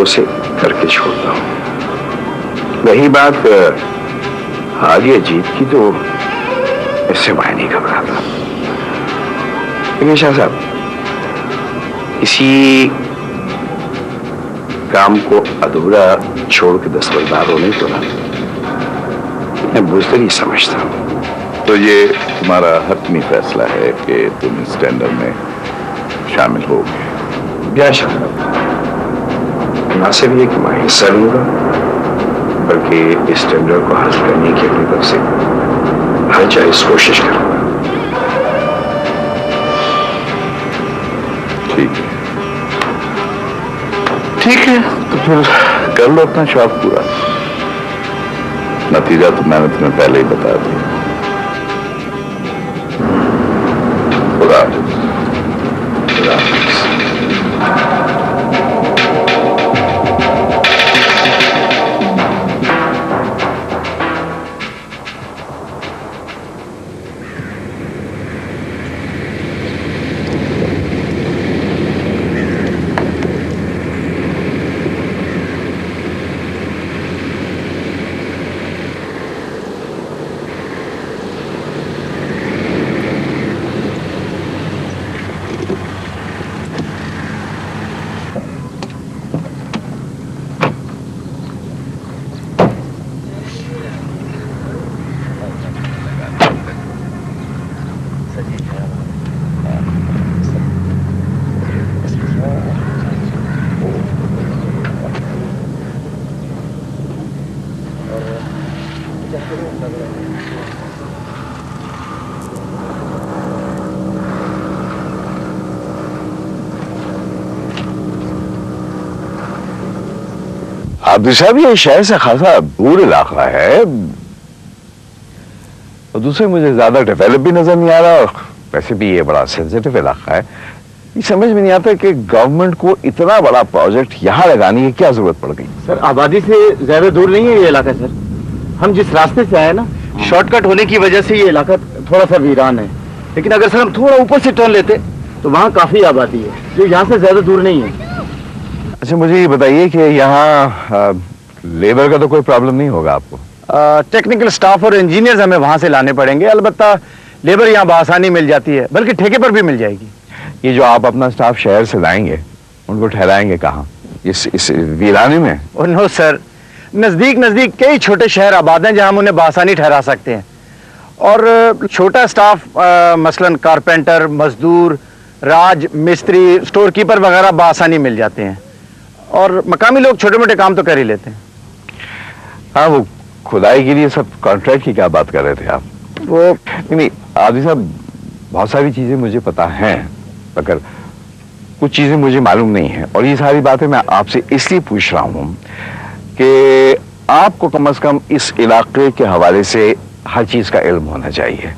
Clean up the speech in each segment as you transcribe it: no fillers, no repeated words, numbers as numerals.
उसे करके छोड़ता हूं। रही बात हार या जीत की, तो इससे मैं नहीं घबराता। लेकिन शाह साहब, इसी काम को अधूरा छोड़ के दस्तबरदार होने को ना मैं बुज़दिली समझता हूं। तो ये तुम्हारा हतमी फैसला है कि तुम इस टेंडर में शामिल होगे? क्या शाह साहब, ना सिर्फ ये कि मैं हिस्सा लूंगा, बल्कि इस टेंडर को हासिल करने की अपनी तरफ से हर जायज कोशिश करूंगा। ठीक है, ठीक है, तो फिर कर लो अपना शौक पूरा। नतीजा तो मैंने तुम्हें पहले ही बता दिया। खुदा हाफिज़। खुदा हाफिज़। आबिद साहब, ये शहर से खासा दूर इलाका है और दूसरे मुझे ज्यादा डेवलप भी नजर नहीं आ रहा, और वैसे भी ये बड़ा सेंसिटिव इलाका है। ये समझ में नहीं आता कि गवर्नमेंट को इतना बड़ा प्रोजेक्ट यहाँ लगाने की क्या जरूरत पड़ गई। सर, आबादी से ज्यादा दूर नहीं है ये इलाका सर। हम जिस रास्ते से आए ना, शॉर्टकट होने की वजह से ये इलाका थोड़ा सा वीरान है, लेकिन अगर सर हम थोड़ा ऊपर से टर्न लेते तो वहाँ काफी आबादी है जो यहाँ से ज्यादा दूर नहीं है। अच्छा, मुझे ये बताइए कि यहाँ लेबर का तो कोई प्रॉब्लम नहीं होगा आपको? टेक्निकल स्टाफ और इंजीनियर्स हमें वहाँ से लाने पड़ेंगे, अलबत्ता लेबर यहाँ बआसानी मिल जाती है, बल्कि ठेके पर भी मिल जाएगी। ये जो आप अपना स्टाफ शहर से लाएंगे, उनको ठहराएंगे कहाँ? इस वीराने में? नो सर, नजदीक नजदीक कई छोटे शहर आबाद हैं जहाँ हम उन्हें बआसानी ठहरा सकते हैं। और छोटा स्टाफ मसलन कारपेंटर, मजदूर, राज मिस्त्री, स्टोर कीपर वगैरह बआसानी मिल जाते हैं, और मकामी लोग छोटे मोटे काम तो कर ही लेते हैं। हाँ, वो खुदाई के लिए सब कॉन्ट्रैक्ट की क्या बात कर रहे थे आप? वो नहीं आदि साहब, बहुत सारी चीजें मुझे पता हैं, मगर कुछ चीजें मुझे मालूम नहीं है, और ये सारी बातें मैं आपसे इसलिए पूछ रहा हूं कि आपको कम से कम इस इलाके के हवाले से हर चीज का इल्म होना चाहिए,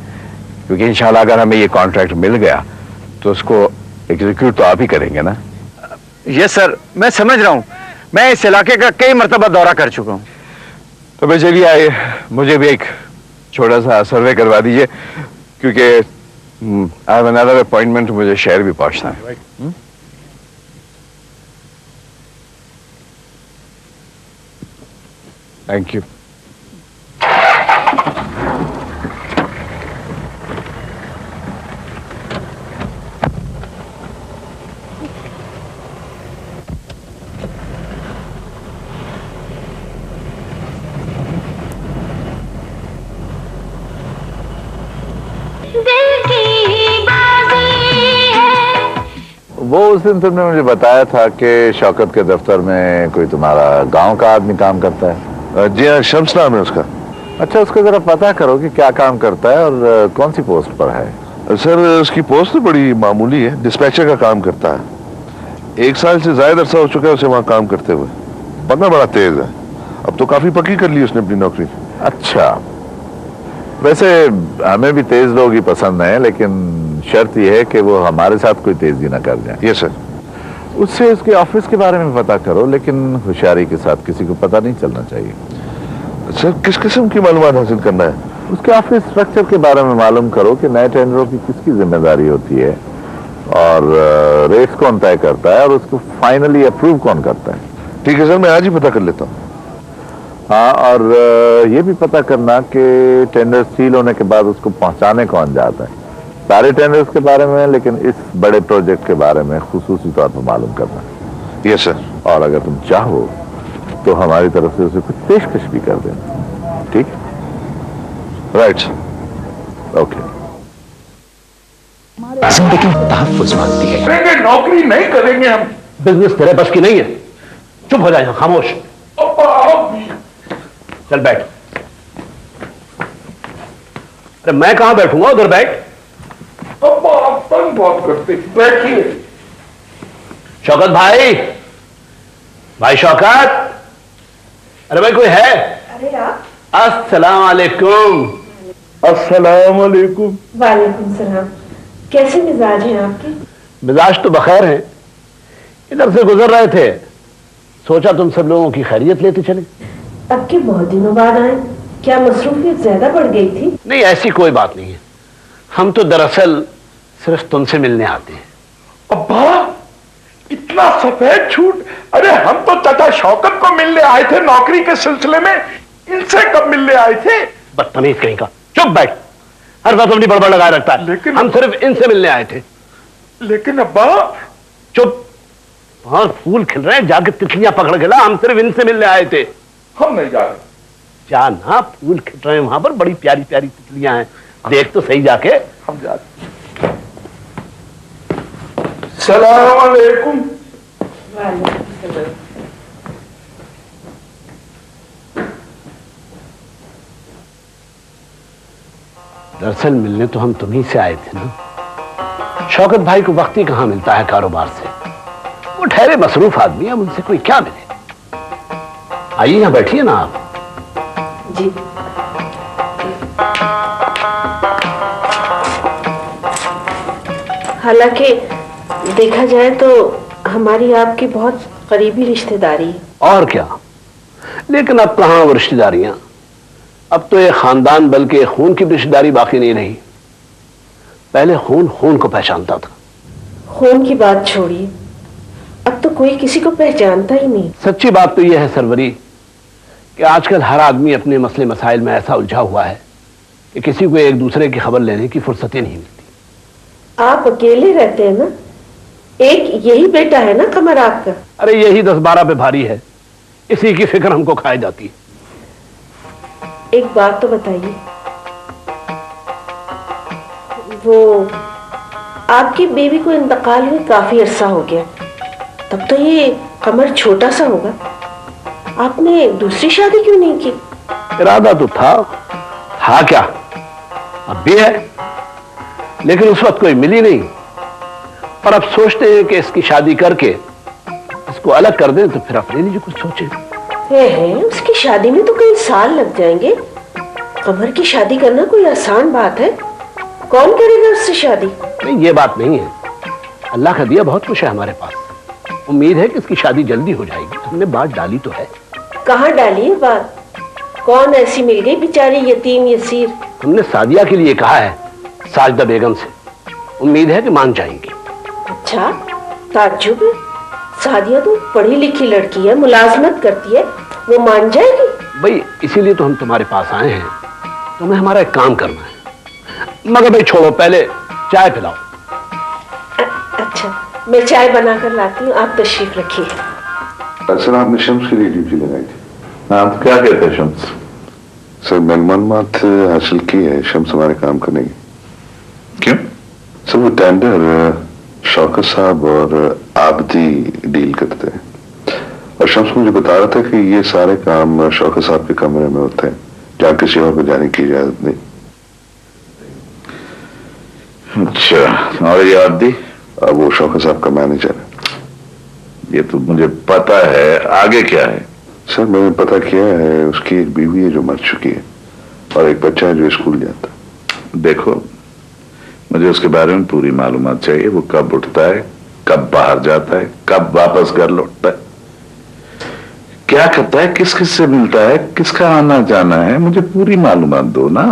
क्योंकि इंशाल्लाह अगर हमें ये कॉन्ट्रैक्ट मिल गया तो उसको एग्जीक्यूट तो आप ही करेंगे ना? यस सर, मैं समझ रहा हूं। मैं इस इलाके का कई मरतबा दौरा कर चुका हूं। तो भाई चलिए, आइए, मुझे भी एक छोटा सा सर्वे करवा दीजिए, क्योंकि आई हैव अनदर अपॉइंटमेंट, मुझे शहर भी पहुंचना है। Thank you. वो उस दिन तुमने मुझे बताया था कि शौकत के दफ्तर में कोई तुम्हारा गांव का आदमी काम करता है। जी हाँ, शम्स नाम है उसका। अच्छा, उसको जरा पता करो कि क्या काम करता है और कौन सी पोस्ट पर है। सर, उसकी पोस्ट तो बड़ी मामूली है, डिस्पैचर का काम करता है। 1 साल से ज्यादा अरसा हो चुका है उसे वहाँ काम करते हुए। पढ़ना बड़ा तेज है, अब तो काफी पक्की कर ली उसने अपनी नौकरी। अच्छा, वैसे हमें भी तेज लोग ही पसंद हैं, लेकिन शर्त यह है कि वो हमारे साथ कोई तेजी ना कर जाए। Yes sir. उससे उसके ऑफिस के बारे में पता करो, लेकिन होशियारी के साथ, किसी को पता नहीं चलना चाहिए। सर, किस किस्म की मालूमात हासिल करना है? उसके ऑफिस स्ट्रक्चर के बारे में मालूम करो कि नए टेंडरों की किसकी जिम्मेदारी होती है, और रेट्स कौन तय करता है, और उसको फाइनली अप्रूव कौन करता है। ठीक है सर, मैं आज ही पता कर लेता हूँ। हाँ, और ये भी पता करना कि टेंडर सील होने के बाद उसको पहुंचाने कौन जाता है। सारे टेंडर्स के बारे में, लेकिन इस बड़े प्रोजेक्ट के बारे में खुसूसी तौर पर मालूम करना। Yes sir. और अगर तुम चाहो तो हमारी तरफ से उसे कुछ पेशकश भी कर देना। ठीक? Right sir. ओके। जिंदगी तहफ्फुज मांगती है। करेंगे, नौकरी नहीं करेंगे हम। बिजनेस तेरे बस की नहीं है। चुप हो जाए, खामोश। चल बैठ। अरे मैं कहां बैठूंगा, उधर बैठ। आप तंग बहुत करते, बैठिए। शौकत भाई, भाई शौकत, अरे भाई कोई है? अरे आप? अस्सलाम वालेकुम। अस्सलाम वालेकुम। वालेकुम सलाम। कैसे मिजाज हैं आपके? मिजाज तो बखैर है। इधर से गुजर रहे थे, सोचा तुम सब लोगों की खैरियत लेते चले। अब के बहुत दिनों बाद आए, क्या मसरूफियत ज्यादा बढ़ गई थी? नहीं, ऐसी कोई बात नहीं है। हम तो दरअसल सिर्फ तुमसे मिलने आते हैं। अब्बा, इतना सफेद छूट। अरे हम तो चाचा शौकत को मिलने आए थे नौकरी के सिलसिले में, इनसे कब मिलने आए थे? बदतमीज कहीं का। चुप बैठ, हर वक्त अपनी बड़बड़ लगाए रखता है। लेकिन हम सिर्फ इनसे मिलने आए थे। लेकिन अब्बा। चुप, वहां फूल खिल रहे हैं, जाके तितलियां पकड़ के ला। हम सिर्फ इनसे मिलने आए थे। हम नहीं जा रहे। जाना, फूल खिल रहे हैं वहां पर, बड़ी प्यारी प्यारी तितलियां हैं, देख तो सही जाके। हम जा रहे। सलाम अलैकुम। वालेकुम सलाम। दरअसल मिलने तो हम तुम्ही से आए थे ना। शौकत भाई को वक्त ही कहां मिलता है कारोबार से, वो ठहरे मसरूफ आदमी है, उनसे कोई क्या मिले। आइए यहां बैठिए ना आप। जी। हालांकि देखा जाए तो हमारी आपकी बहुत करीबी रिश्तेदारी है। और क्या, लेकिन अब कहां वो रिश्तेदारियां। अब तो ये खानदान बल्कि खून की रिश्तेदारी बाकी नहीं रही। पहले खून खून को पहचानता था। खून की बात छोड़िए, अब तो कोई किसी को पहचानता ही नहीं। सच्ची बात तो यह है सरवरी कि आजकल हर आदमी अपने मसले मसाइल में ऐसा उलझा हुआ है कि किसी को एक दूसरे की खबर लेने की फुर्सत ही नहीं मिलती। आप अकेले रहते हैं ना? एक यही बेटा है ना कमर आपका? अरे यही 10-12 पे भारी है, इसी की फिक्र हमको खाई जाती है। एक बात तो बताइए, वो आपकी बेबी को इंतकाल हुए काफी अरसा हो गया, तब तो ये कमर छोटा सा होगा। आपने दूसरी शादी क्यों नहीं की? इरादा तो था क्या, अब भी है, लेकिन उस वक्त कोई मिली नहीं। और अब सोचते हैं कि इसकी शादी करके इसको अलग कर दें तो फिर अपने लिए कुछ सोचें। उसकी शादी में तो कई साल लग जाएंगे। कमर की शादी करना कोई आसान बात है? कौन करेगा उससे शादी? नहीं, ये बात नहीं है। अल्लाह का दिया बहुत कुछ है हमारे पास। उम्मीद है कि इसकी शादी जल्दी हो जाएगी। हमने बात डाली तो है। कहाँ डाली है बात? कौन ऐसी मिल गई बेचारी यतीम यसीर? हमने सादिया के लिए कहा है साजिदा बेगम से, उम्मीद है कि मान जाएंगी। अच्छा, ताज्जुब है। सादिया तो पढ़ी लिखी लड़की है, मुलाजमत करती है, वो मान जाएगी? भाई इसीलिए तो हम तुम्हारे पास आए हैं, तुम्हें हमारा एक काम करना है। मगर भाई छोड़ो, पहले चाय पिलाओ। अच्छा, मैं चाय बनाकर लाती हूँ, आप तशरीफ रखिए। सर आपने शम्स के लिए ड्यूटी लगाई थी। आप क्या कहते हैं शम्स? सर मैंने मालूमात हासिल की है शम्स हमारे काम करने की। क्यों? सर वो टेंडर शौकत साहब और आबदी डील करते हैं, और शम्स मुझे बता रहा था कि ये सारे काम शौकत साहब के कमरे में होते हैं, जहाँ किसी और को जाने की इजाजत नहीं। अच्छा, और ये आदि? वो शौकत साहब का मैनेजर है। ये तो मुझे पता है, आगे क्या है? सर मैंने पता किया है, उसकी एक बीवी है जो मर चुकी है, और एक बच्चा है जो स्कूल जाता है। देखो, मुझे उसके बारे में पूरी मालूमात चाहिए। वो कब उठता है, कब बाहर जाता है, कब वापस घर लौटता है, क्या करता है, किस किस से मिलता है, किसका आना जाना है, मुझे पूरी मालूमात दो ना।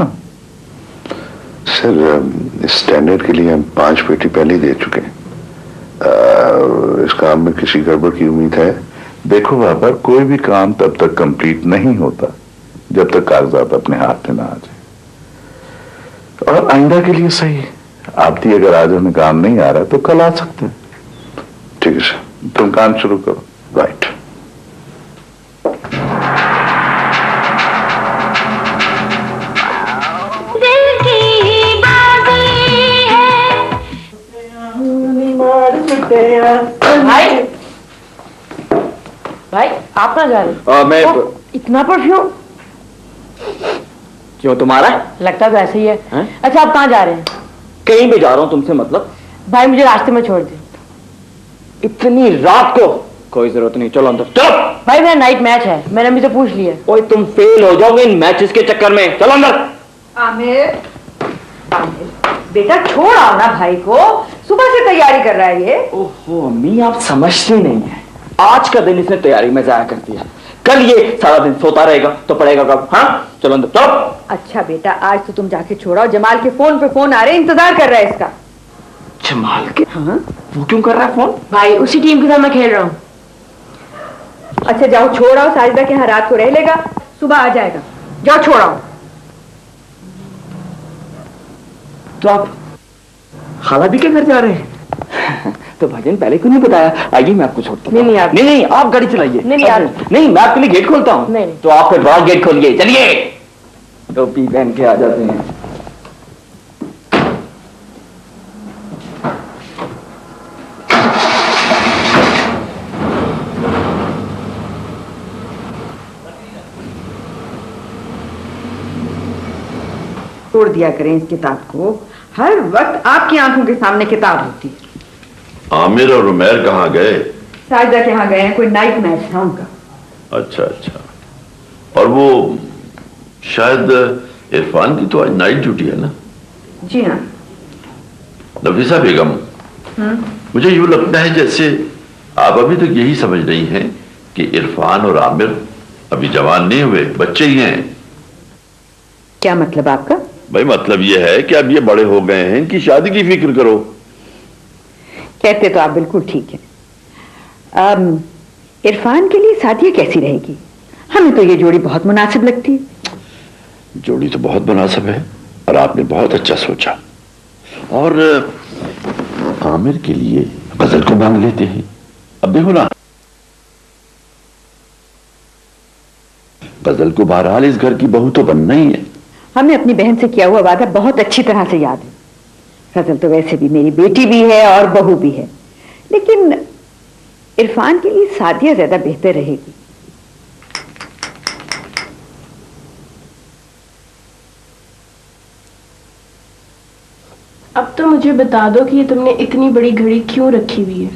सर स्टैंडर्ड के लिए हम 5 पेटी पहले ही दे चुके हैं। इस काम में किसी गड़बड़ की उम्मीद है, देखो बाबा, कोई भी काम तब तक कंप्लीट नहीं होता जब तक कागजात अपने हाथ में ना आ जाए। और आइंदा के लिए सही है, आपकी अगर आज हमें काम नहीं आ रहा तो कल आ सकते हैं। ठीक है सर। तुम काम शुरू करो। राइट। भाई भाई आप कहाँ जा रहे हो? मैं इतना परफ्यूम क्यों, तुम्हारा? लगता तो ऐसे ही है। अच्छा आप कहाँ जा रहे हैं? कहीं भी जा रहा हूँ, तुमसे मतलब? भाई मुझे रास्ते में छोड़ दे। इतनी रात को? कोई जरूरत नहीं, चलो अंदर चलो। भाई मेरा नाइट मैच है, मैंने अम्मी से पूछ लिया। ओए तुम फेल हो जाओगे इन मैचेस के चक्कर में, चलो अंदर। आमिर, आमिर बेटा छोड़ आओ ना भाई को, सुबह से तैयारी कर रहा है ये। ओहो अम्मी, आप समझती नहीं है, आज का दिन इसने तैयारी में जाया कर दिया, कल ये सारा दिन सोता रहेगा तो पड़ेगा कब? हाँ चलो अंदर चलो। अच्छा बेटा आज तो तुम जाके छोड़ाओ, जमाल के फोन पे फोन आ रहे, इंतजार कर रहा है इसका। जमाल के? हाँ वो क्यों कर रहा है फोन? भाई उसी टीम के साथ मैं खेल रहा हूँ। अच्छा जाओ छोड़ आओ, साजिदा के यहाँ रात को रह लेगा, सुबह आ जाएगा, जाओ छोड़ आओ। तो आप खाला भी क्या घर जा रहे हैं? तो भाईजान पहले क्यों नहीं बताया? आइए मैं आपको छोड़ता हूं। नहीं आप गाड़ी चलाइए। नहीं मैं आपके लिए गेट खोलता हूँ। नहीं तो आप फिर बाहर गेट खोलिए, चलिए। टोपी पहन के आ जाते हैं। छोड़ दिया करें इस किताब को, हर वक्त आपकी आंखों के सामने किताब होती है। आमिर और उमैर कहाँ गए? साजिदा के यहाँ गए हैं, कोई नाइट मैच था उनका। अच्छा अच्छा। और वो शायद इरफान की तो आज नाइट ड्यूटी है ना? जी हाँ। नफीसा बेगम, मुझे यूं लगता है जैसे आप अभी तक यही समझ रही हैं कि इरफान और आमिर अभी जवान नहीं हुए, बच्चे ही हैं। क्या मतलब आपका? भाई मतलब यह है कि अब ये बड़े हो गए हैं, इनकी शादी की फिक्र करो। कहते तो आप बिल्कुल ठीक है। इरफान के लिए शादी कैसी रहेगी? हमें तो ये जोड़ी बहुत मुनासिब लगती है। जोड़ी तो बहुत मुनासिब है और आपने बहुत अच्छा सोचा। और आमिर के लिए गजल को मांग लेते हैं। अब देखो ना, गजल को बहरहाल इस घर की बहू तो बनना ही है। हमें अपनी बहन से किया हुआ वादा बहुत अच्छी तरह से याद है। गजल तो वैसे भी मेरी बेटी भी है और बहू भी है, लेकिन इरफान के लिए शादियां ज्यादा बेहतर रहेगी। अब तो मुझे बता दो कि ये तुमने इतनी बड़ी घड़ी क्यों रखी हुई है?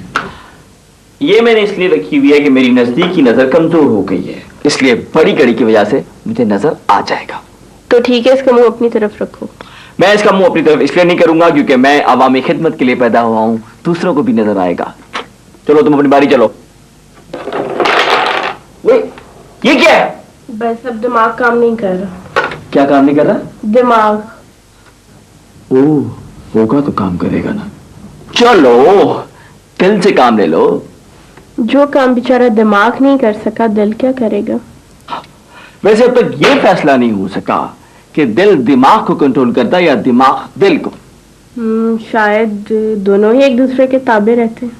ये मैंने इसलिए रखी हुई है कि मेरी नजदीकी नजर कमजोर हो गई है, इसलिए बड़ी घड़ी की वजह से मुझे नजर आ जाएगा। तो ठीक है, इसका मुंह अपनी तरफ रखो। मैं इसका मुंह अपनी तरफ इसलिए नहीं करूंगा क्योंकि मैं अवामी खिदमत के लिए पैदा हुआ हूं, दूसरों को भी नजर आएगा। चलो तुम अपनी बारी चलो। ये क्या है? बस अब दिमाग काम नहीं कर रहा। क्या काम नहीं कर रहा? दिमाग। ओह, होगा तो काम करेगा ना। चलो दिल से काम ले लो। जो काम बेचारा दिमाग नहीं कर सका, दिल क्या करेगा? वैसे अब तक ये फैसला नहीं हो सका कि दिल दिमाग को कंट्रोल करता है या दिमाग दिल को। शायद दोनों ही एक दूसरे के ताबे रहते हैं।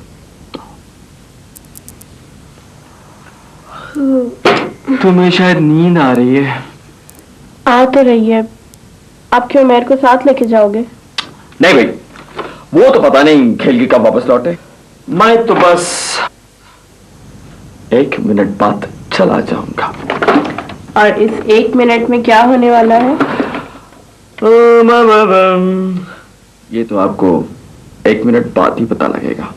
तुम्हें शायद नींद आ रही है। आ तो रही है। आप क्यों मेरे को साथ लेके जाओगे? नहीं भाई, वो तो पता नहीं खेल के कब वापस लौटे। मैं तो बस 1 मिनट बाद चला जाऊंगा। और इस 1 मिनट में क्या होने वाला है? ये तो आपको 1 मिनट बाद ही पता लगेगा।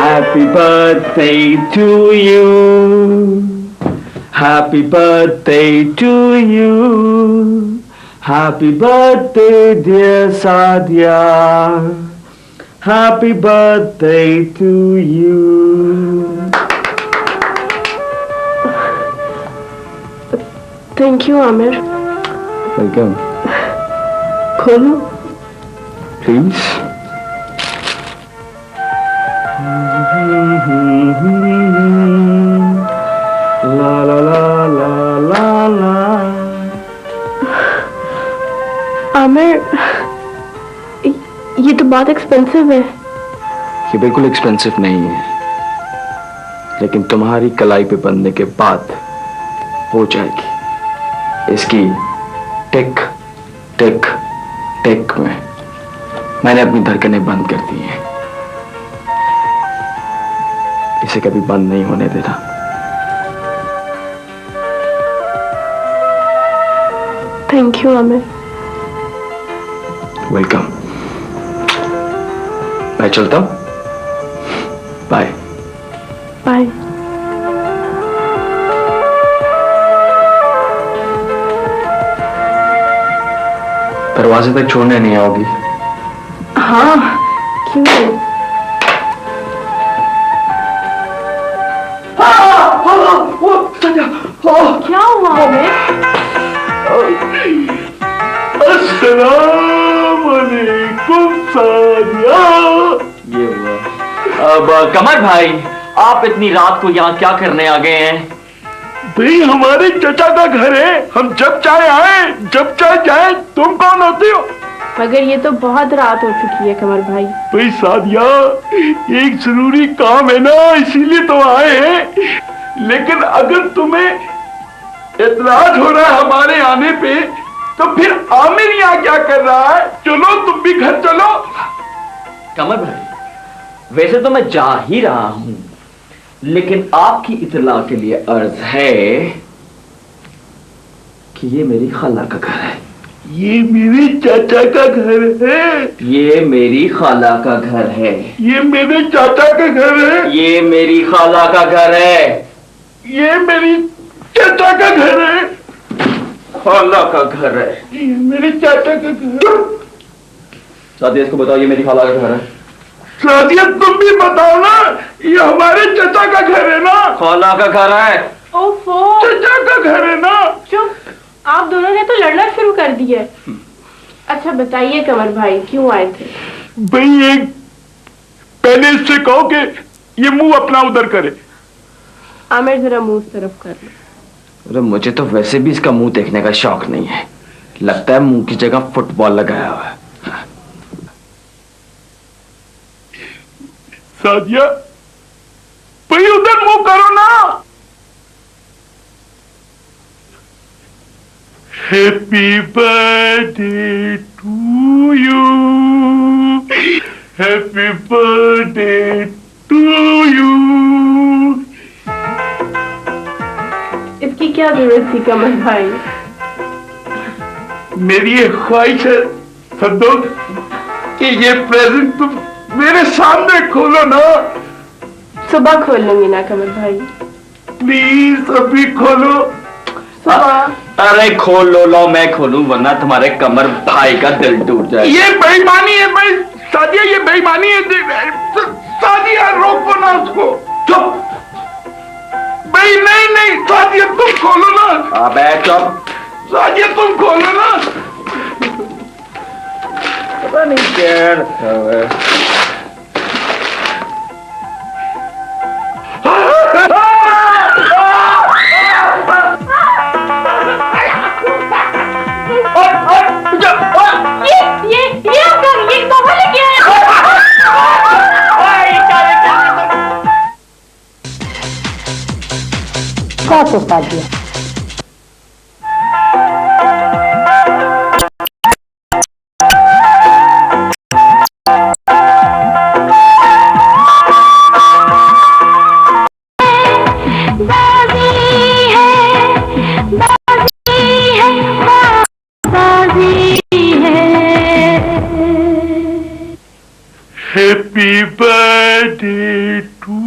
Happy birthday to you. Happy birthday to you. Happy birthday dear Sadia. Happy birthday to you. Thank you Aamir. Welcome. खोलो। प्लीज। ला ला ला ला ला ला। आमिर, ये तो बहुत एक्सपेंसिव है। ये बिल्कुल एक्सपेंसिव नहीं है, लेकिन तुम्हारी कलाई पे बंधने के बाद हो जाएगी। इसकी टिक टिक टिक में मैंने अपनी धड़कनें बंद कर दी हैं। इसे कभी बंद नहीं होने देना। Thank you Aamir. वेलकम। मैं चलता हूं। बाय। बाय। दरवाजे तक छोड़ने नहीं आओगी? हाँ, क्यों नहीं? क्या हुआ आमिर? अस्सलाम वालेकुम सादिया। ये हुआ। अब कमर भाई, आप इतनी रात को यहाँ क्या करने आ गए हैं? भाई हमारे चचा का घर है, हम जब चाहे आए जब चाहे जाए। तुम कौन होते हो? मगर ये तो बहुत रात हो चुकी है कमर भाई। भाई सादिया, एक जरूरी काम है ना, इसीलिए तो आए हैं। लेकिन अगर तुम्हें एतराज हो रहा है हमारे आने पे, तो फिर आमिर यहाँ क्या कर रहा है? चलो तुम भी घर चलो। कमर भाई, वैसे तो मैं जा ही रहा हूं, लेकिन आपकी इतला के लिए अर्ज है कि ये मेरी खाला का घर है। ये मेरे चाचा का घर है। ये मेरी खाला का घर है। ये मेरे चाचा का घर है। ये मेरी खाला का घर है। ये मेरी चाचा का घर है। खाला का घर है। ये मेरे चाचा का घर है। सादिया, इसको बताओ ये मेरी खाला का घर है। सादिया, तुम भी बताओ ना, ये हमारे चाचा का घर है ना? खाला का घर है। ओफो, चाचा का घर है ना? चुप। आप दोनों ने तो लड़ना शुरू कर दिया। अच्छा बताइए कमर भाई, क्यों आए थे? भाई एक पहले इससे कहो कि ये मुंह अपना उधर करे। आमिर जरा मुंह उस तरफ कर लो। अरे मुझे तो वैसे भी इसका मुंह देखने का शौक नहीं है। लगता है मुंह की जगह फुटबॉल लगाया हुआ है। सादिया, भाई उधर मुंह करो ना। Happy birthday to you. Happy birthday to you. इसकी क्या जरूरत थी कमर भाई? मेरी एक ख्वाहिश है सद्दो कि ये प्रेजेंट तुम मेरे सामने खोलो ना। सुबह खोल लूंगी ना कमर भाई। प्लीज अभी खोलो। सुबह। अरे खोल लो, लो मैं खोलूं, वरना तुम्हारे कमर भाई का दिल टूट जाए। ये बेईमानी है भाई। सादिया, ये बेईमानी है। सादिया, रोको ना उसको। चुप। भाई नहीं नहीं, सादिया तुम खोलो ना। अबे चुप। सादिया तुम खोलो ना। पता नहीं क्या रखा हुआ है। क्या तो Sadia, Happy birthday to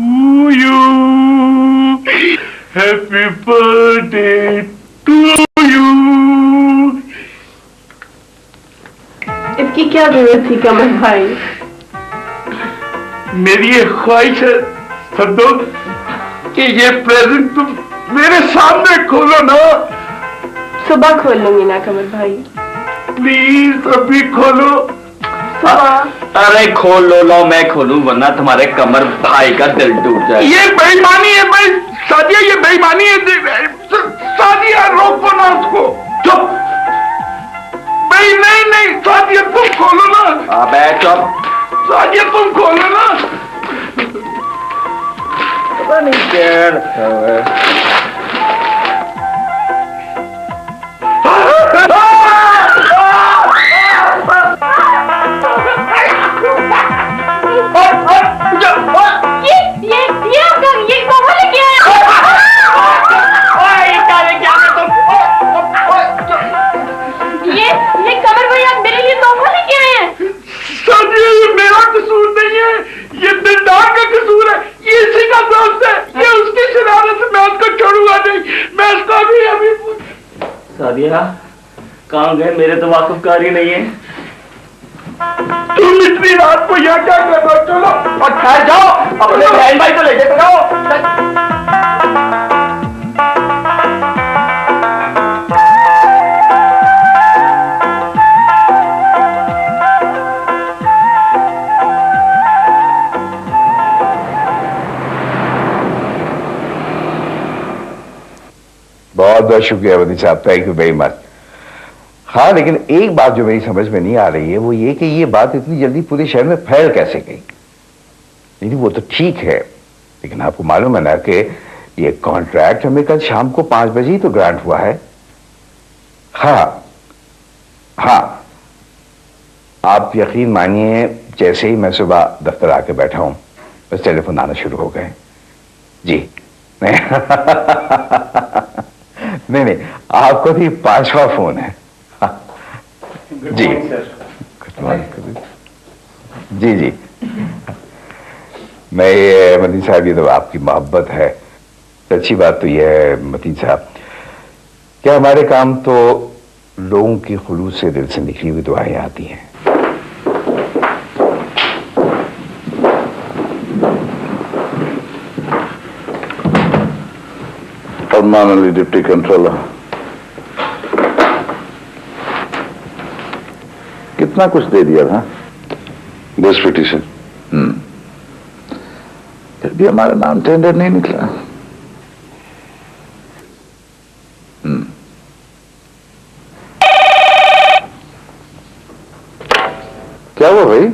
you. Happy birthday to you. इसकी क्या जरूरत थी कमर भाई? मेरी एक ख्वाहिश है सद्दो कि ये प्रेजेंट तुम मेरे सामने खोलो ना। सुबह खोल लूंगी ना कमर भाई। प्लीज अभी खोलो। अरे खोल लो मैं खोलूं, वरना तुम्हारे कमर भाई का दिल टूट जाए। ये बेईमानी है भाई सादिया, ये बेईमानी है। सादिया रोको ना उसको। चुप भाई। नहीं नहीं सादिया तुम खोलो ना। अबे चुप। सादिया तुम खोलो ना। पता नहीं क्या ये कौन लेके ये कमर भाई आप मेरे लिए तोहफा लेके आए हैं। सादिया ये मेरा कसूर नहीं है, ये दिलदार का कसूर है। ये इसी का दोस्त है, ये उसकी शरारत से मैं उसको छोड़ूंगा नहीं। मैं उसको अभी सादिया कहाँ गए, मेरे तो वाकुफकार ही नहीं है। तुम इतनी रात को यहाँ क्या कर रहे हो? चलो और ठहर जाओ, अपने बहन भाई को लेके जाओ। बहुत बहुत शुक्रिया वदी साहब, थैंक यू वेरी मच। हाँ, लेकिन एक बात जो मेरी समझ में नहीं आ रही है वो ये कि ये बात इतनी जल्दी पूरे शहर में फैल कैसे गई। नहीं वो तो ठीक है, लेकिन आपको मालूम है ना कि ये कॉन्ट्रैक्ट हमें कल शाम को 5 बजे ही तो ग्रांट हुआ है। हाँ हाँ, आप यकीन मानिए जैसे ही मैं सुबह दफ्तर आके बैठा हूं बस टेलीफोन आना शुरू हो गए। जी नहीं नहीं नहीं, आपको भी 5वां फोन है। जी गुड मॉर्निंग। जी जी, मैं ये मतीन साहब, ये तो आपकी मोहब्बत है। अच्छी बात तो यह है मतीन साहब क्या हमारे काम तो लोगों की खुलूस से दिल से निकली हुई दुआएं आती हैं। फरमान अली डिप्टी कंट्रोलर, कितना कुछ दे दिया था? 10 पिटीशन। फिर भी हमारा नाम टेंडर नहीं निकला। क्या हुआ भाई?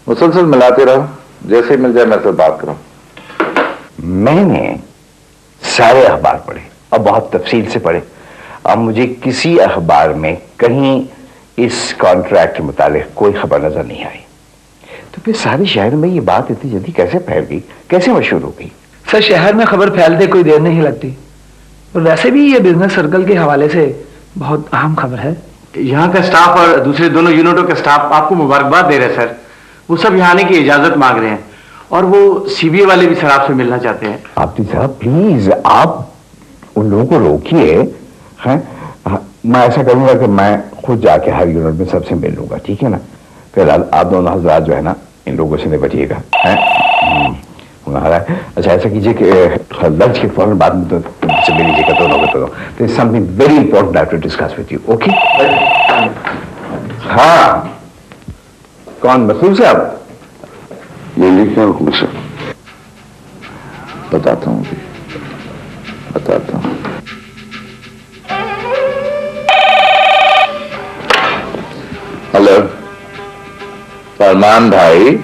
मुसलसल मिलाते रहो, जैसे ही मिल जाए मैं से बात करूं। मैंने सारे अखबार पढ़े और बहुत तफसील से पढ़े। अब मुझे किसी अखबार में कहीं इस कॉन्ट्रैक्ट के मुतालिक कोई खबर नजर नहीं आई। तो फिर सारे शहर में ये बात इतनी जल्दी कैसे फैल गई, कैसे मशहूर हो गई? सर शहर में खबर फैलते कोई देर नहीं लगती, और वैसे भी ये बिजनेस सर्कल के हवाले से बहुत अहम खबर है। यहाँ का स्टाफ और दूसरे दोनों यूनिटों का स्टाफ आपको मुबारकबाद दे रहे हैं सर। वो सब यहाँ आने की इजाजत मांग रहे हैं और वो सीबीए वाले भी सर आपसे मिलना चाहते हैं। आबिद साहब प्लीज आप उन लोगों को रोकिए। हैं, मैं ऐसा करूंगा कि मैं खुद जाके हर यूनिट में सबसे मिल लूंगा, ठीक है ना? फिर आप दोनों हजरात जो है ना इन लोगों से निपटिएगा। अच्छा ऐसा कीजिए कि लंच के फौरन बाद में तो से मिल लीजिएगा दोनों को। तो is something very important I to discuss with you, okay? हाँ, कौन मसूद साहब? ये लिखा हुक्म से बताता हूँ, बताता हूँ। हेलो फरमान भाई,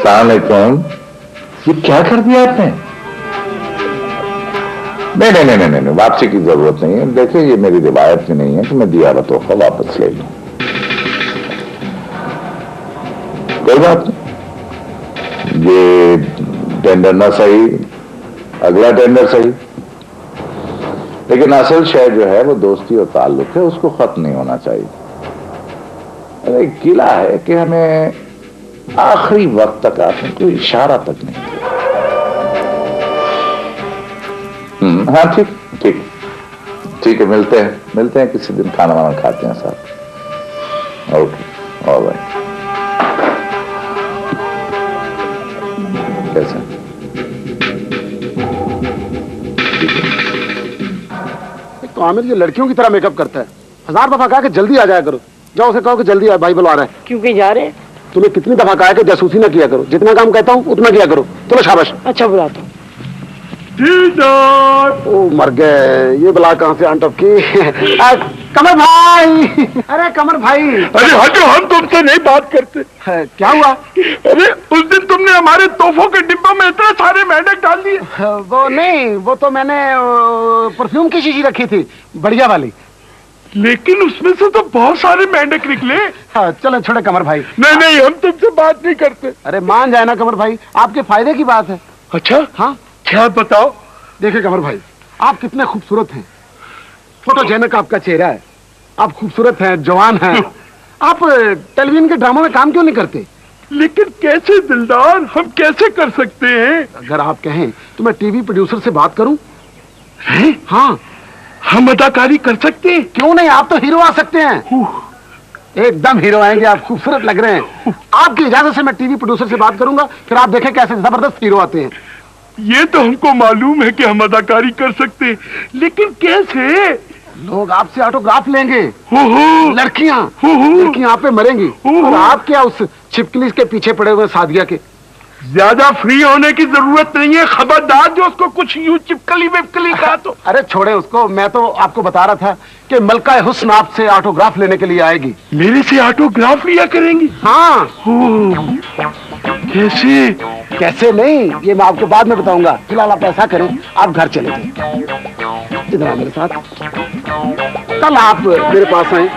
सलाम अलैकुम। ये क्या कर दिया आपने? नहीं नहीं नहीं नहीं नहीं, वापसी की जरूरत नहीं है। देखिए ये मेरी रिवायत भी नहीं है कि मैं दिया हुआ तोहफा वापस ले लूं। कोई बात नहीं, ये टेंडर ना सही, अगला टेंडर सही, लेकिन असल शय जो है वो दोस्ती और ताल्लुक है, उसको खत्म नहीं होना चाहिए। अरे किला है कि हमें आखिरी वक्त तक आपने कोई इशारा तक नहीं किया। हाँ ठीक ठीक ठीक है, मिलते हैं किसी दिन, खाना वाना खाते हैं साथ। Okay alright. कैसे आमिर ये लड़कियों की तरह मेकअप करता है। 1000 दफा कहा कि जल्दी आ जाया करो। जाओ उसे कहो कि जल्दी आ, भाई बुला रहा है। क्यों कहीं जा रहे हैं? तुम्हें कितनी दफा कहा है कि जासूसी ना किया करो, जितना काम कहता हूँ उतना किया करो। चलो शाबाश। अच्छा बुलाता हूँ। ओ मर गए, ये बला कहाँ से आंट की। कमर भाई, अरे कमर भाई। अरे हटो, हम तुमसे नहीं बात करते। क्या हुआ? अरे उस दिन तुमने हमारे तोहफों के डिब्बों में इतने सारे मेंढक डाल दिए। वो नहीं, वो तो मैंने परफ्यूम की शीशी रखी थी, बढ़िया वाली। लेकिन उसमें से तो बहुत सारे मेंढक निकले। हाँ चलो छोड़े कमर भाई। नहीं नहीं, हम तुमसे बात नहीं करते। अरे मान जाए ना कमर भाई, आपके फायदे की बात है। अच्छा हाँ क्या बताओ? देखिए कमर भाई, आप कितने खूबसूरत हैं, फोटोजेनिक आपका चेहरा है, आप खूबसूरत हैं, जवान हैं। आप टेलीविजन के ड्रामों में काम क्यों नहीं करते? लेकिन कैसे दिलदार, हम कैसे कर सकते हैं? अगर आप कहें तो मैं टीवी प्रोड्यूसर से बात करूं? हैं? हाँ हम अदाकारी कर सकते हैं। क्यों नहीं, आप तो हीरो आ सकते हैं। एकदम हीरो आएंगे, आप खूबसूरत लग रहे हैं। आपकी इजाजत से मैं टीवी प्रोड्यूसर से बात करूंगा, फिर आप देखें कैसे जबरदस्त हीरो आते हैं। ये तो हमको मालूम है कि हम अदाकारी कर सकते हैं, लेकिन कैसे? लोग आपसे ऑटोग्राफ लेंगे, लड़कियां आप पे मरेंगी, और आप क्या उस छिपकली के पीछे पड़े हुए सादिया के। ज्यादा फ्री होने की जरूरत नहीं है, खबरदार जो उसको कुछ यूं चिपकली विपकली कहा तो। अरे छोड़े उसको, मैं तो आपको बता रहा था कि मलका हुस्न आपसे ऑटोग्राफ लेने के लिए आएगी। मेरे से ऑटोग्राफ लिया करेंगी? हाँ। कैसे? कैसे नहीं, ये मैं आपको बाद में बताऊंगा। फिलहाल आप ऐसा करें, आप घर चले जाइए, इधर आ मेरे साथ। कल आप मेरे पास आए,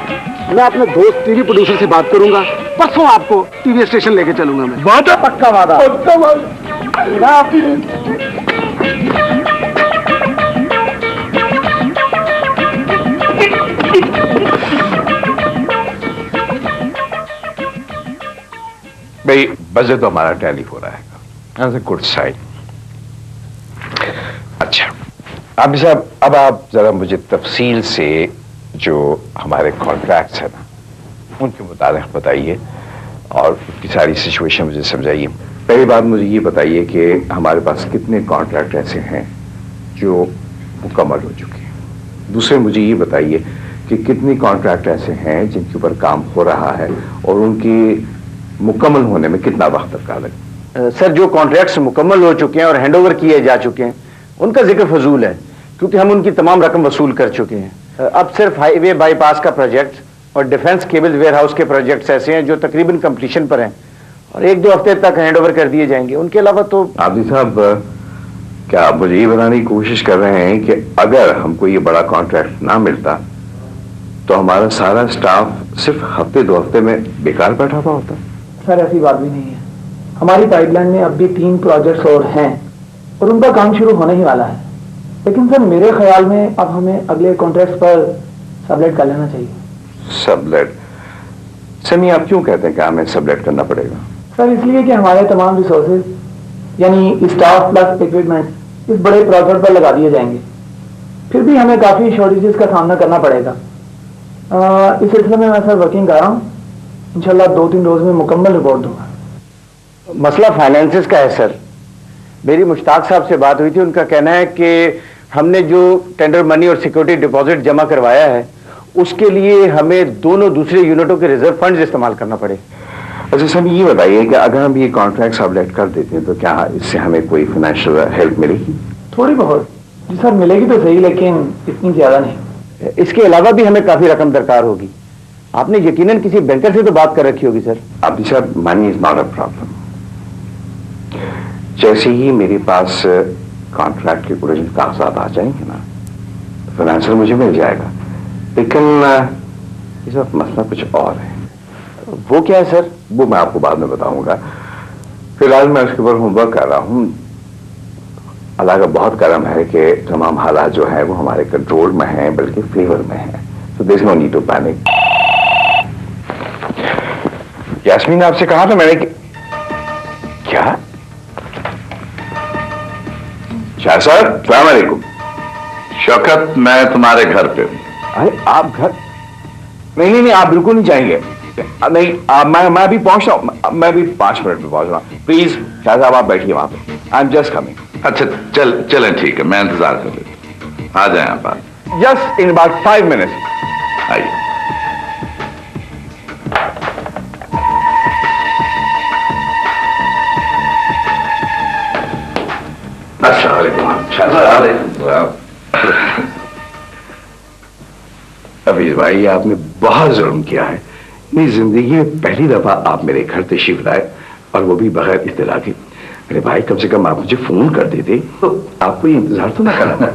मैं अपने दोस्त टीवी प्रोड्यूसर से बात करूंगा, परसों आपको टीवी स्टेशन लेके चलूंगा मैं। वादा? पक्का वादा। पक्का वादा। भाई बजट तो हमारा टैली हो रहा है, गुड साइड। अच्छा आबिद साहब, अब आप जरा मुझे तफसील से जो हमारे कॉन्ट्रैक्ट्स हैं ना, उनके मुताबिक बताइए और उसकी सारी सिचुएशन मुझे समझाइए। पहली बात मुझे ये बताइए कि हमारे पास कितने कॉन्ट्रैक्ट ऐसे हैं जो मुकम्मल हो चुके हैं। दूसरे मुझे ये बताइए कि कितने कॉन्ट्रैक्ट ऐसे हैं जिनके ऊपर काम हो रहा है और उनकी मुकम्मल होने में कितना वक्त तक लगे। सर जो कॉन्ट्रैक्ट्स मुकम्मल हो चुके हैं और हैंडओवर किए जा चुके हैं उनका जिक्र फजूल है, क्योंकि हम उनकी तमाम रकम वसूल कर चुके हैं। अब सिर्फ हाईवे बाईपास का प्रोजेक्ट और डिफेंस केबल वेयरहाउस के प्रोजेक्ट्स ऐसे हैं जो तकरीबन कंप्लीशन पर हैं और 1-2 हफ्ते तक हैंडओवर कर दिए जाएंगे। उनके अलावा तो आबिद साहब, क्या आप मुझे ये बताने की कोशिश कर रहे हैं कि अगर हमको ये बड़ा कॉन्ट्रैक्ट ना मिलता तो हमारा सारा स्टाफ सिर्फ हफ्ते-2 हफ्ते में बेकार बैठा हुआ होता? सर ऐसी बात भी नहीं है, हमारी पाइपलाइन में अब भी 3 प्रोजेक्ट्स और हैं और उनका काम शुरू होने ही वाला है। लेकिन सर मेरे ख्याल में अब हमें अगले कॉन्ट्रैक्ट पर सबलेट कर लेना चाहिए। सबलेट? सनी आप क्यों कहते हैं कि हमें सबलेट करना पड़ेगा? सर इसलिए कि हमारे तमाम रिसोर्सेज यानी स्टाफ प्लस इक्विपमेंट इस बड़े प्रोजेक्ट पर लगा दिए जाएंगे, फिर भी हमें काफ़ी शॉर्टेजेस का सामना करना पड़ेगा। इस सिलसिले में मैं सर वर्किंग कर रहा हूँ, इंशाल्लाह 2-3 रोज में मुकम्मल रिपोर्ट दूंगा। मसला फाइनेंसेस का है सर। मेरी मुश्ताक साहब से बात हुई थी, उनका कहना है कि हमने जो टेंडर मनी और सिक्योरिटी डिपॉजिट जमा करवाया है उसके लिए हमें दोनों दूसरे यूनिटों के रिजर्व फंड इस्तेमाल करना पड़े। अच्छा सर ये बताइए कि अगर हम ये कॉन्ट्रैक्ट सबलेट कर देते हैं तो क्या इससे हमें कोई फाइनेंशियल हेल्प मिलेगी? थोड़ी बहुत जी सर मिलेगी तो सही, लेकिन इतनी ज्यादा नहीं। इसके अलावा भी हमें काफी रकम दरकार होगी। आपने यकीनन किसी बैंकर से तो बात कर रखी होगी सर। अभी sir money is not a problem. जैसे ही मेरे पास कॉन्ट्रैक्ट के पूरे कागजात आ जाएंगे ना, फाइनेंशियल मुझे मिल जाएगा। लेकिन इस वक्त मसला कुछ और है। वो क्या है सर? वो मैं आपको बाद में बताऊंगा। फिलहाल मैं उसके ऊपर होमवर्क कर रहा हूँ। अल्लाह का बहुत करम है कि तमाम हालात जो है वो हमारे कंट्रोल में हैं, बल्कि फेवर में हैं। So there's no need to panic. Yasmin आपसे कहा था मैंने कि क्या? शाह सर, अस्सलाम वालेकुम। शौकत, मैं तुम्हारे घर पे हूं। अरे आप घर? नहीं, आप बिल्कुल नहीं जाएंगे। नहीं, मैं अभी पहुंच रहा हूं। मैं अभी 5 मिनट में पहुंच रहा हूं। प्लीज शाह साहब आप बैठिए वहां पे। I am just coming. अच्छा चलें, ठीक है, मैं इंतजार कर लेता हूं। आ जाए आप। Just in about 5 minutes. आइए। अफीज भाई, आपने बहुत जुल्म किया है। मेरी जिंदगी में पहली दफा आप मेरे घर तशरीफ लाए, और वो भी बगैर इत्तला के। मेरे भाई, कम से कम आप मुझे फोन कर देते तो आपको ये इंतजार तो ना करना।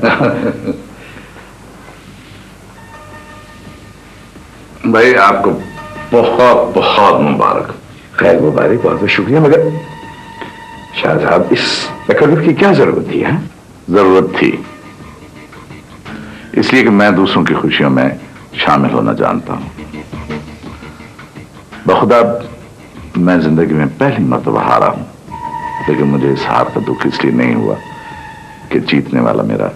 भाई आपको बहुत बहुत मुबारक। खैर मुबारक, बहुत बहुत शुक्रिया, मगर शाह साहब इस तकल्लुफ की क्या जरूरत थी? है जरूरत थी इसलिए कि मैं दूसरों की खुशियों में शामिल होना जानता हूं। बखुदा मैं जिंदगी में पहली मर्तबा हारा हूं, लेकिन मुझे इस हार का दुख इसलिए नहीं हुआ कि जीतने वाला मेरा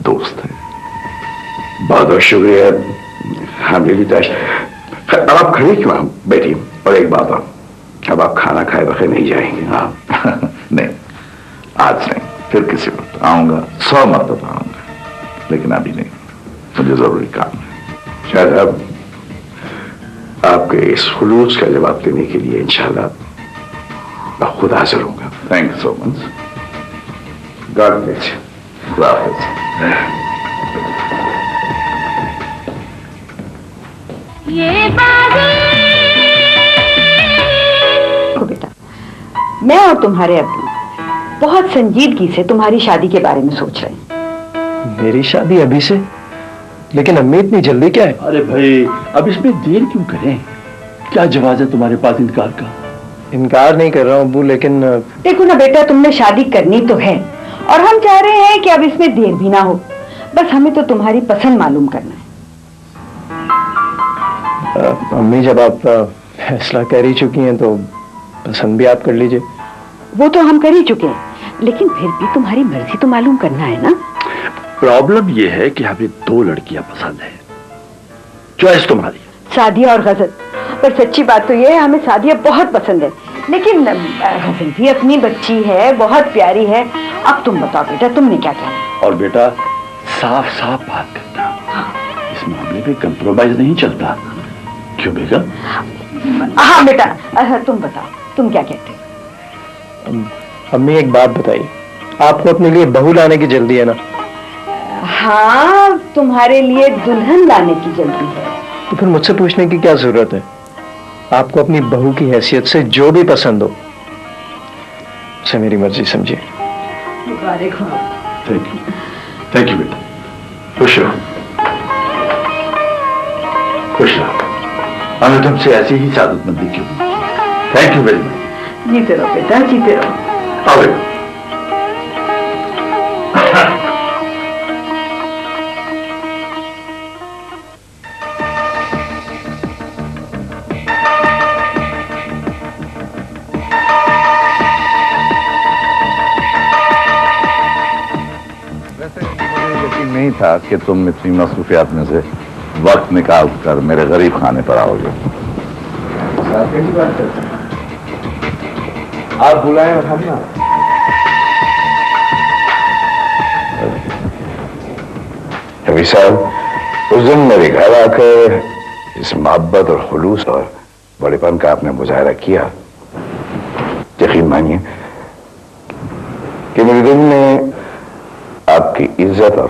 दोस्त है। बहुत बहुत शुक्रिया। हाँ मेरी ताश। अब आप खड़े क्यों? आप बैठिए। और एक बात, अब आप खाना खाए बगैर नहीं जाएंगे? हाँ। नहीं, आज नहीं, फिर किसी वक्त आऊंगा, 100 मरतबा आऊंगा, लेकिन अभी नहीं, मुझे जरूरी काम है। शायद अब आपके इस खुलूस का जवाब देने के लिए इंशाल्लाह मैं खुद हाजिर होऊंगा। Thank you so much. God bless you. बेटा, मैं और तुम्हारे अब्बू बहुत संजीदगी से तुम्हारी शादी के बारे में सोच रहे हैं। मेरी शादी अभी से? लेकिन अम्मी इतनी जल्दी क्या है? अरे भाई, अब इसमें देर क्यों करें? क्या जवाब है तुम्हारे पास इनकार का? इनकार नहीं कर रहा हूँ अब्बू, लेकिन देखो ना बेटा, तुमने शादी करनी तो है और हम चाह रहे हैं कि अब इसमें देर भी ना हो। बस हमें तो तुम्हारी पसंद मालूम करना है। अम्मी, जब आप फैसला कर ही चुकी हैं तो पसंद भी आप कर लीजिए। वो तो हम कर ही चुके हैं, लेकिन फिर भी तुम्हारी मर्जी तो मालूम करना है ना। प्रॉब्लम यह है कि हमें 2 लड़कियां पसंद है। चॉइस तुम्हारी। सादिया और गजल। पर सच्ची बात तो ये है, हमें सादिया बहुत पसंद है, लेकिन गजल भी अपनी बच्ची है, बहुत प्यारी है। अब तुम बताओ बेटा, तुमने क्या कहना? और बेटा, साफ साफ बात करना। इस मामले में कंप्रोमाइज नहीं चलता। क्यों बेगम? हाँ बेटा, तुम बताओ, तुम क्या कहते हो? अम्मी, एक बात बताइए, आपको अपने लिए बहू लाने की जल्दी है ना? हाँ, तुम्हारे लिए दुल्हन लाने की जल्दी है। तो फिर मुझसे पूछने की क्या जरूरत है? आपको अपनी बहू की हैसियत से जो भी पसंद हो उसे मेरी मर्जी समझिए। थैंक यू बेटा। खुश रहो, खुश रहो। हमें तुमसे ऐसी ही सादतमंदी क्यों? Thank you very much. जीते रहो बेटा, जीते रहो। आओ बेटा। नहीं था कि तुम इतनी मसरूफियात में से वक्त निकाल कर मेरे गरीब खाने पर आओगे। आप बुलाएं और हम ना। रवि साहब, उस दिन मेरे घर आकर इस मोहब्बत और खुलूस और बड़ेपन का आपने मुजाहरा किया, यकीन मानिए कि मेरे दिल में आपकी इज्जत और